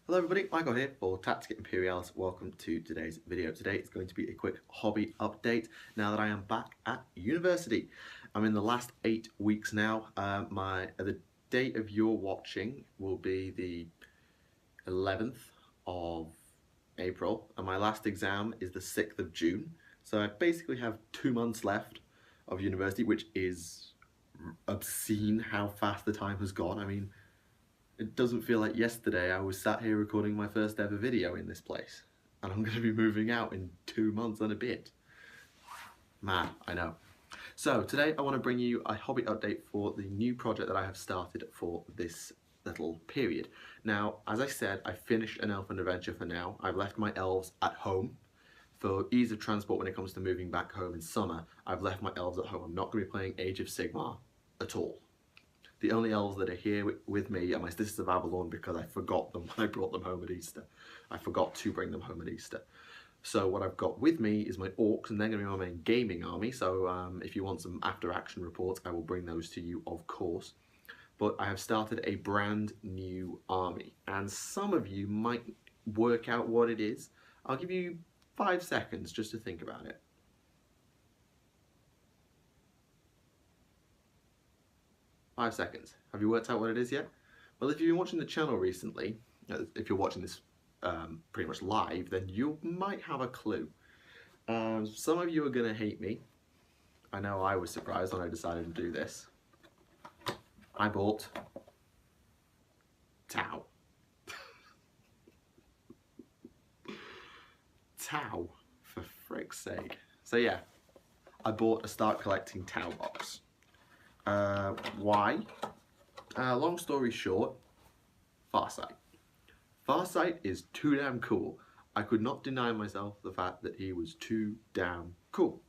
Hello everybody, Michael here for Tactica Imperialis. Welcome to today's video. Today it's going to be a quick hobby update now that I am back at university. I'm in the last 8 weeks now. The date of your watching will be the 11th of April and my last exam is the 6th of June. So I basically have 2 months left of university, which is obscene how fast the time has gone. I mean, it doesn't feel like yesterday I was sat here recording my first ever video in this place. And I'm going to be moving out in 2 months and a bit. Man, I know. So today I want to bring you a hobby update for the new project that I have started for this little period. Now, as I said, I finished An Elf Adventure for now. I've left my elves at home. For ease of transport when it comes to moving back home in summer, I've left my elves at home. I'm not going to be playing Age of Sigmar at all. The only elves that are here with me are my Sisters of Avalon because I forgot them when I brought them home at Easter. I forgot to bring them home at Easter. So what I've got with me is my orcs, and they're going to be my main gaming army. So if you want some after-action reports, I will bring those to you, of course. But I have started a brand new army, and some of you might work out what it is. I'll give you 5 seconds just to think about it. 5 seconds. Have you worked out what it is yet? Well, if you've been watching the channel recently, if you're watching this pretty much live, then you might have a clue. Some of you are going to hate me. I know I was surprised when I decided to do this. I bought Tau. Tau, for frick's sake. So yeah, I bought a Start Collecting Tau box. Why? Long story short, Farsight. Farsight is too damn cool. I could not deny myself the fact that he was too damn cool.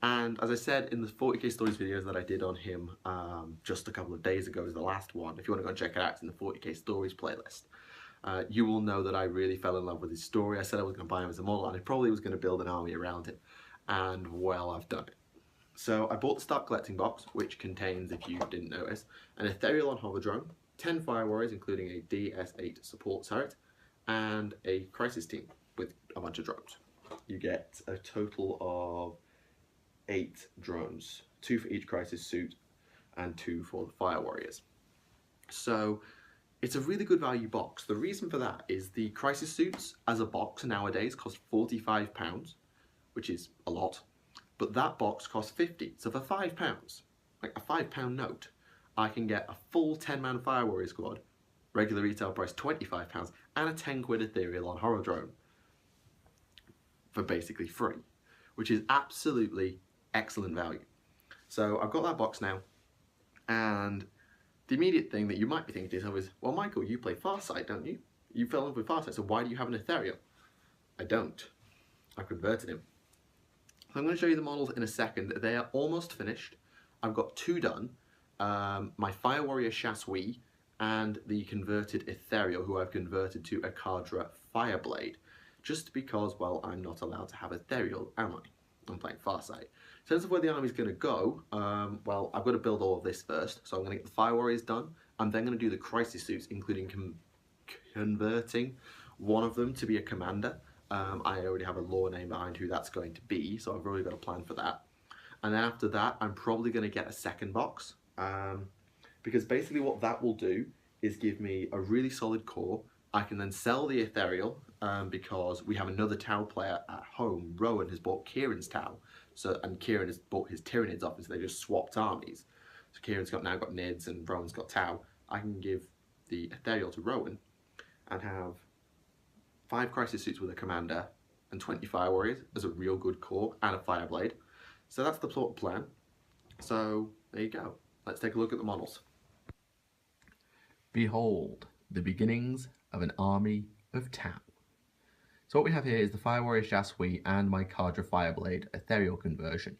And as I said in the 40k Stories videos that I did on him just a couple of days ago is the last one. If you want to go and check it out, it's in the 40k Stories playlist. You will know that I really fell in love with his story. I said I was going to buy him as a model and I probably was going to build an army around him. And well, I've done it. So I bought the Start Collecting box, which contains, if you didn't notice, an Ethereal on Hover Drone, 10 Fire Warriors, including a DS8 support turret, and a Crisis team with a bunch of drones. You get a total of 8 drones, 2 for each Crisis suit, and 2 for the Fire Warriors. So it's a really good value box. The reason for that is the Crisis suits as a box nowadays cost £45, which is a lot. But that box costs 50, so for £5, like a £5 note, I can get a full 10-man Fire Warrior squad, regular retail price £25, and a 10 quid Ethereal on Horror Drone for basically free, which is absolutely excellent value. So I've got that box now, and the immediate thing that you might be thinking to yourself is, well, Michael, you play Farsight, don't you? You fell in love with Farsight, so why do you have an Ethereal? I don't. I converted him. I'm going to show you the models in a second. They are almost finished. I've got 2 done. My Fire Warrior Shasui and the converted Ethereal, who I've converted to a Kadra Fireblade. Just because, well, I'm not allowed to have Ethereal, am I? I'm playing Farsight. In terms of where the army's going to go, well, I've got to build all of this first. So I'm going to get the Fire Warriors done. I'm then going to do the Crisis suits, including converting one of them to be a commander. I already have a lore name behind who that's going to be, so I've already got a plan for that. And then after that, I'm probably going to get a second box, because basically what that will do is give me a really solid core. I can then sell the Ethereal, because we have another Tau player at home. Rowan has bought Kieran's Tau, and Kieran has bought his Tyranids off, and so they just swapped armies. So Kieran's now got Nids and Rowan's got Tau. I can give the Ethereal to Rowan and have 5 Crisis suits with a commander and 20 Fire Warriors as a real good core and a Fireblade. So that's the plot plan. So there you go. Let's take a look at the models. Behold the beginnings of an army of Tau. So what we have here is the Fire Warrior Shasui and my Kadra Fireblade Ethereal conversion.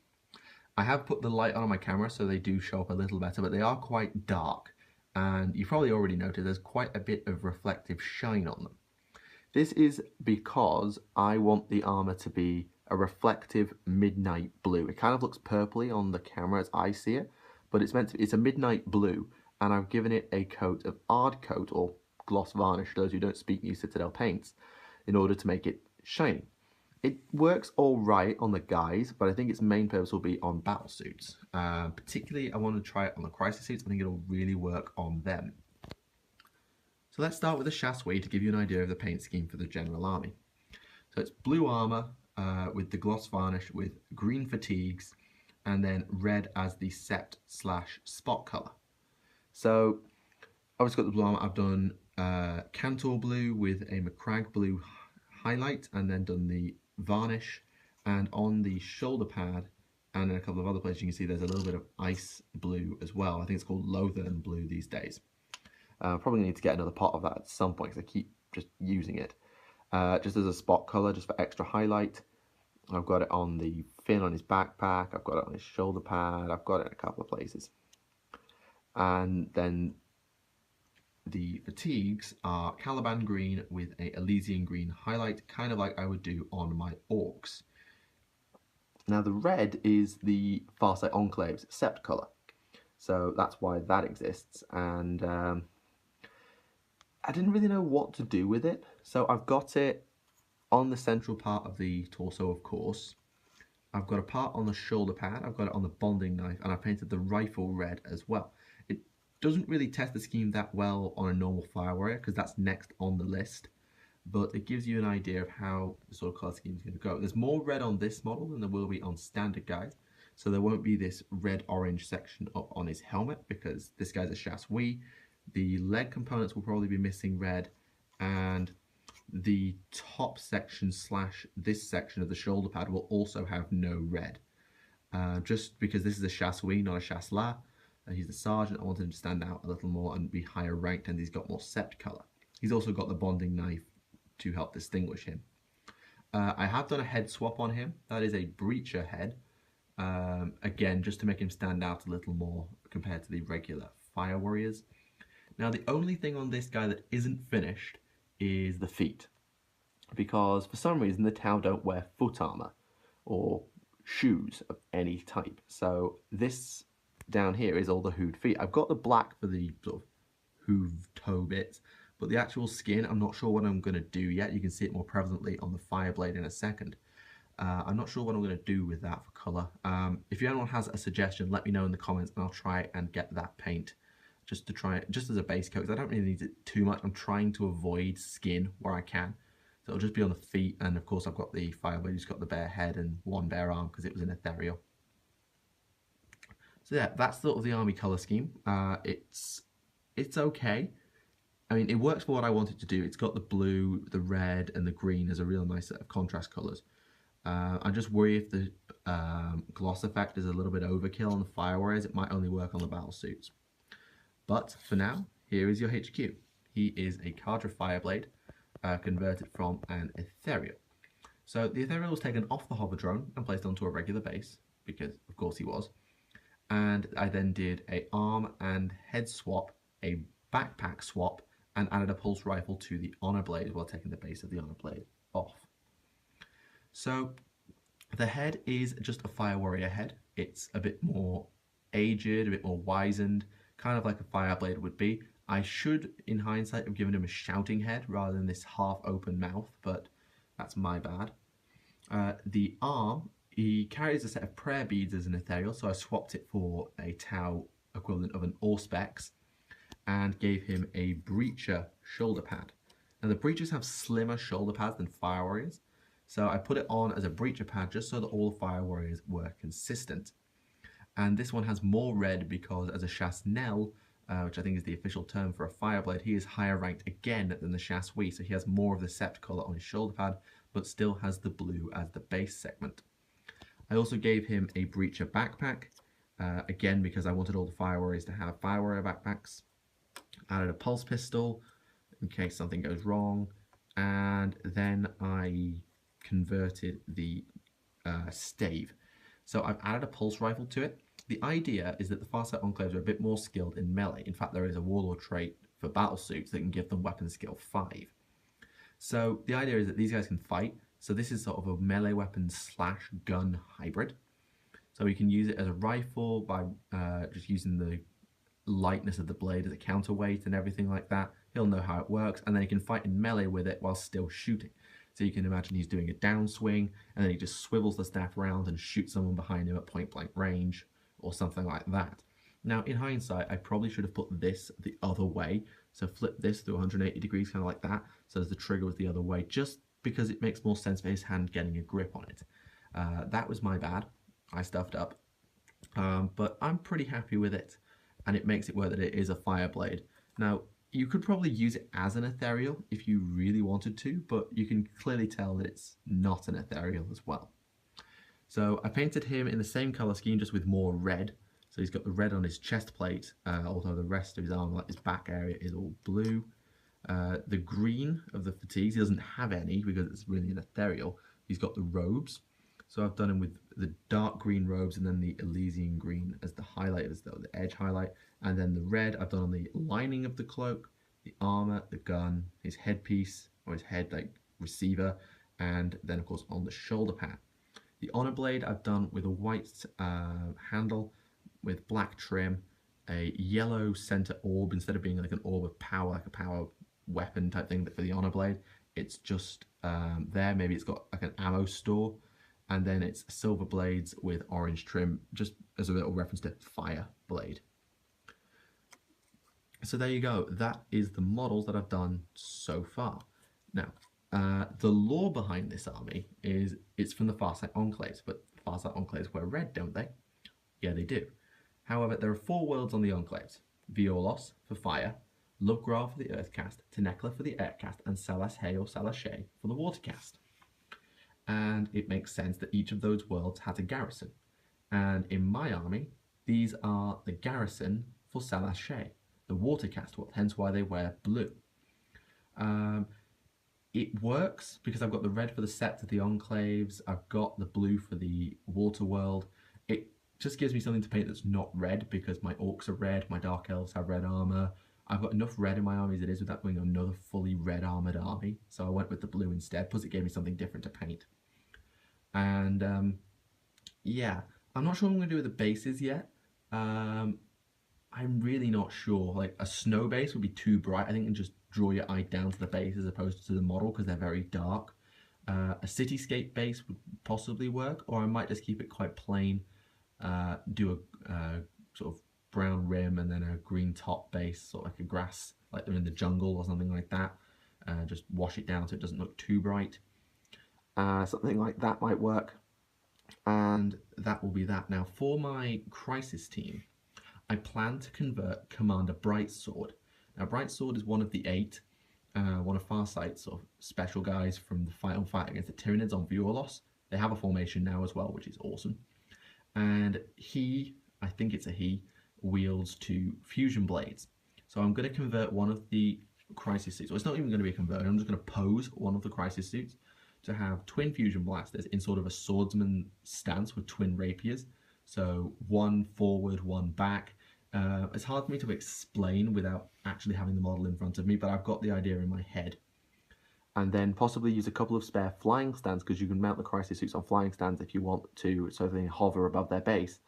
I have put the light on my camera so they do show up a little better, but they are quite dark. And you've probably already noticed there's quite a bit of reflective shine on them. This is because I want the armor to be a reflective midnight blue. It kind of looks purpley on the camera as I see it, but it's meant to be, it's a midnight blue, and I've given it a coat of Ardcoat or gloss varnish, those who don't speak New Citadel paints, in order to make it shiny. It works all right on the guys, but I think its main purpose will be on battle suits. Particularly, I want to try it on the crisis suits. I think it'll really work on them. So let's start with the Chassis to give you an idea of the paint scheme for the General Army. So it's blue armor with the gloss varnish with green fatigues, and then red as the sept/spot color. So I've just got the blue armor. I've done Cantor blue with a Macragge blue highlight, and then done the varnish. And on the shoulder pad and in a couple of other places, you can see there's a little bit of ice blue as well. I think it's called Lothern blue these days. Probably need to get another pot of that at some point because I keep just using it. Just as a spot color, just for extra highlight. I've got it on the fin on his backpack, I've got it on his shoulder pad, I've got it in a couple of places. And then the fatigues are Caliban green with a Elysian green highlight, kind of like I would do on my orcs. Now the red is the Farsight Enclave's sept color, so that's why that exists. And I didn't really know what to do with it, so I've got it on the central part of the torso, of course. I've got a part on the shoulder pad, I've got it on the bonding knife, and I've painted the rifle red as well. It doesn't really test the scheme that well on a normal Fire Warrior, because that's next on the list, but it gives you an idea of how the sort of colour scheme is going to go. There's more red on this model than there will be on standard guys, so there won't be this red-orange section up on his helmet, because this guy's a Chassis. The leg components will probably be missing red, and the top section / this section of the shoulder pad will also have no red. Just because this is a Chassis, not a Chasselas. He's a sergeant, I wanted him to stand out a little more and be higher ranked, and he's got more sept colour. He's also got the bonding knife to help distinguish him. I have done a head swap on him. That is a Breacher head. Again, just to make him stand out a little more compared to the regular Fire Warriors. Now the only thing on this guy that isn't finished is the feet, because for some reason the Tau don't wear foot armor or shoes of any type. So this down here is all the hooved feet. I've got the black for the sort of hooved toe bits, but the actual skin, I'm not sure what I'm going to do yet. You can see it more prevalently on the Fireblade in a second. I'm not sure what I'm going to do with that for colour. If anyone has a suggestion, let me know in the comments and I'll try and get that paint just as a base coat, because I don't really need it too much. I'm trying to avoid skin where I can. So it'll just be on the feet, and of course I've got the Fireblade who's got the bare head and one bare arm because it was an ethereal. So yeah, that's sort of the army colour scheme. It's okay. I mean, it works for what I want it to do. It's got the blue, the red, and the green as a real nice set of contrast colours. I just worry if the gloss effect is a little bit overkill on the Fire Warriors. It might only work on the battle suits. But for now, here is your HQ. He is a Kardra Fireblade, converted from an Ethereal. So the Ethereal was taken off the hover drone and placed onto a regular base, because of course he was. And I then did a arm and head swap, a backpack swap, and added a pulse rifle to the Honor Blade while taking the base of the Honor Blade off. So the head is just a Fire Warrior head. It's a bit more aged, a bit more wizened, kind of like a Fireblade would be. I should, in hindsight, have given him a shouting head rather than this half-open mouth, but that's my bad. The arm, he carries a set of prayer beads as an Ethereal, so I swapped it for a Tau equivalent of an Auspex, and gave him a Breacher shoulder pad. Now the Breachers have slimmer shoulder pads than Fire Warriors, so I put it on as a Breacher pad just so that all Fire Warriors were consistent. And this one has more red because as a Chasnel, which I think is the official term for a Fireblade, he is higher ranked again than the Chassis, so he has more of the sept colour on his shoulder pad, but still has the blue as the base segment. I also gave him a Breacher backpack, again because I wanted all the Fire Warriors to have Fire Warrior backpacks. Added a pulse pistol in case something goes wrong, and then I converted the stave. So I've added a pulse rifle to it. The idea is that the Farsight Enclaves are a bit more skilled in melee. In fact, there is a Warlord trait for battle suits that can give them weapon skill 5. So the idea is that these guys can fight. So this is sort of a melee weapon / gun hybrid. So you can use it as a rifle by just using the lightness of the blade as a counterweight and everything like that. You he'll know how it works, and then he can fight in melee with it while still shooting. So you can imagine he's doing a downswing, and then he just swivels the staff around and shoots someone behind him at point blank range, or something like that. Now, in hindsight, I probably should have put this the other way. So flip this through 180 degrees, kind of like that, so as the trigger was the other way, just because it makes more sense for his hand getting a grip on it. That was my bad. I stuffed up. But I'm pretty happy with it, and it makes it work that it is a fire blade. Now, you could probably use it as an ethereal if you really wanted to, but you can clearly tell that it's not an ethereal as well. So I painted him in the same colour scheme, just with more red. So he's got the red on his chest plate, although the rest of his arm, like his back area, is all blue. The green of the fatigues, he doesn't have any because it's really an ethereal. He's got the robes. So I've done him with the dark green robes and then the Elysian green as the highlight, as the edge highlight. And then the red I've done on the lining of the cloak, the armor, the gun, his headpiece, or his head like receiver, and then of course on the shoulder pad. The honor blade I've done with a white handle with black trim, a yellow center orb instead of being like an orb of power, like a power weapon type thing. But for the honor blade, it's just there. Maybe it's got like an ammo store, and then it's silver blades with orange trim, just as a little reference to fire blade. So there you go. That is the models that I've done so far. Now, the lore behind this army is it's from the Farsight Enclaves, but Farsight Enclaves wear red, don't they? Yeah, they do. However, there are 4 worlds on the Enclaves: Violos for fire, Lovegrave for the earthcast, Tenekla for the aircast, and Salas-Hay or Salas-Shay for the watercast. And it makes sense that each of those worlds had a garrison. And in my army, these are the garrison for Salas-Shay, the watercast world, hence why they wear blue. It works because I've got the red for the Sept of the Enclaves, I've got the blue for the water world. It just gives me something to paint that's not red because my orcs are red, my dark elves have red armor. I've got enough red in my army as it is without going another fully red armored army, so I went with the blue instead, plus it gave me something different to paint. And yeah, I'm not sure what I'm going to do with the bases yet. I'm really not sure. Like a snow base would be too bright. I think you can just draw your eye down to the base as opposed to the model because they're very dark. A cityscape base would possibly work, or I might just keep it quite plain, do a sort of brown rim and then a green top base, sort of like a grass, like they're in the jungle or something like that. Just wash it down so it doesn't look too bright. Something like that might work. And that will be that. Now for my Crisis team, I plan to convert Commander Brightsword. Now Brightsword is one of the 8, one of Farsight's sort of special guys from the final fight against the Tyranids on Violos. They have a formation now as well, which is awesome. And he, I think it's a he, wields 2 fusion blades. So I'm going to convert one of the Crisis suits. Well, it's not even going to be a conversion. I'm just going to pose one of the Crisis suits to have twin fusion blasters in sort of a swordsman stance with twin rapiers. So one forward, one back. It's hard for me to explain without actually having the model in front of me, but I've got the idea in my head. And then possibly use a couple of spare flying stands, because you can mount the Crisis suits on flying stands if you want to, so they hover above their base,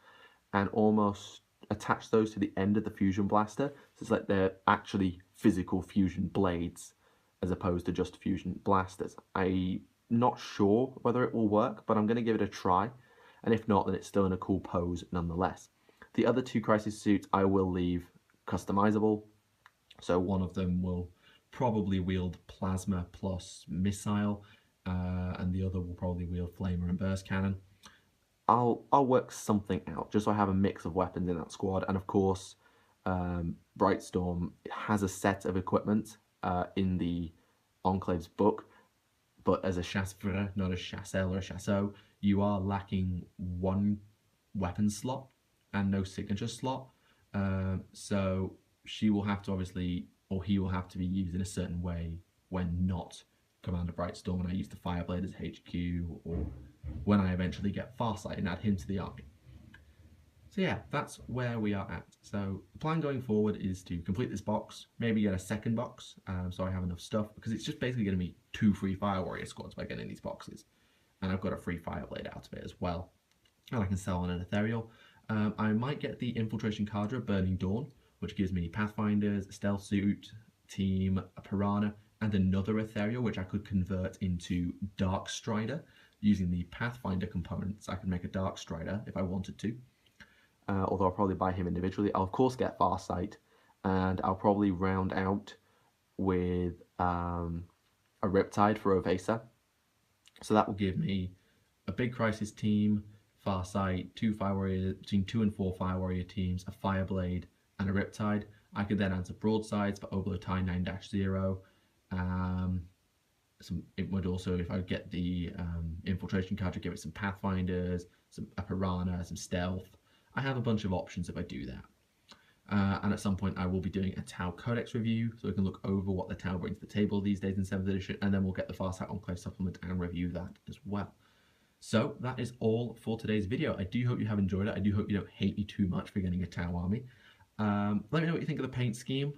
and almost attach those to the end of the fusion blaster, so it's like they're actually physical fusion blades as opposed to just fusion blasters. I'm not sure whether it will work, but I'm going to give it a try, and if not, then it's still in a cool pose nonetheless. The other 2 Crisis suits I will leave customizable, so one of them will probably wield plasma plus missile, and the other will probably wield flamer and burst cannon. I'll work something out just so I have a mix of weapons in that squad. And of course, Brightstorm has a set of equipment in the Enclave's book, but as a chasseur, not a chassel or a chasseau, you are lacking 1 weapon slot and no signature slot. So she will have to obviously, or he will have to be used in a certain way when not Commander Brightstorm, and I use the Fireblade as HQ, or when I eventually get Farsight and add him to the army. So yeah, that's where we are at. So the plan going forward is to complete this box, maybe get a second box, so I have enough stuff, because it's just basically going to be 2 free Fire Warrior squads by getting these boxes. And I've got a free Fireblade out of it as well, and I can sell on an Ethereal. I might get the Infiltration Cadre Burning Dawn, which gives me Pathfinders, a Stealth Suit, team, a Piranha, and another Ethereal, which I could convert into Dark Strider. Using the Pathfinder components, I could make a Dark Strider if I wanted to. Although I'll probably buy him individually. I'll of course get Farsight, and I'll probably round out with a Riptide for Ovesa. So that will give me a big Crisis team, Farsight, between 2 and 4 Fire Warrior teams, a Fireblade, and a Riptide. I could then answer Broadsides for Oblotai 9-0. It would also, if I get the Infiltration card, I'd give it some Pathfinders, a Piranha, some Stealth. I have a bunch of options if I do that. And at some point I will be doing a Tau Codex review, so we can look over what the Tau brings to the table these days in 7th edition, and then we'll get the Farsight Enclave supplement and review that as well. So that is all for today's video. I do hope you have enjoyed it. I do hope you don't hate me too much for getting a Tau army. Let me know what you think of the paint scheme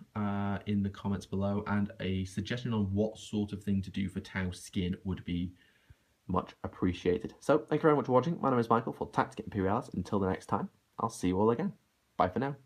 in the comments below, and a suggestion on what sort of thing to do for Tau skin would be much appreciated. So thank you very much for watching. My name is Michael for Tactica Imperialis. Until the next time, I'll see you all again. Bye for now.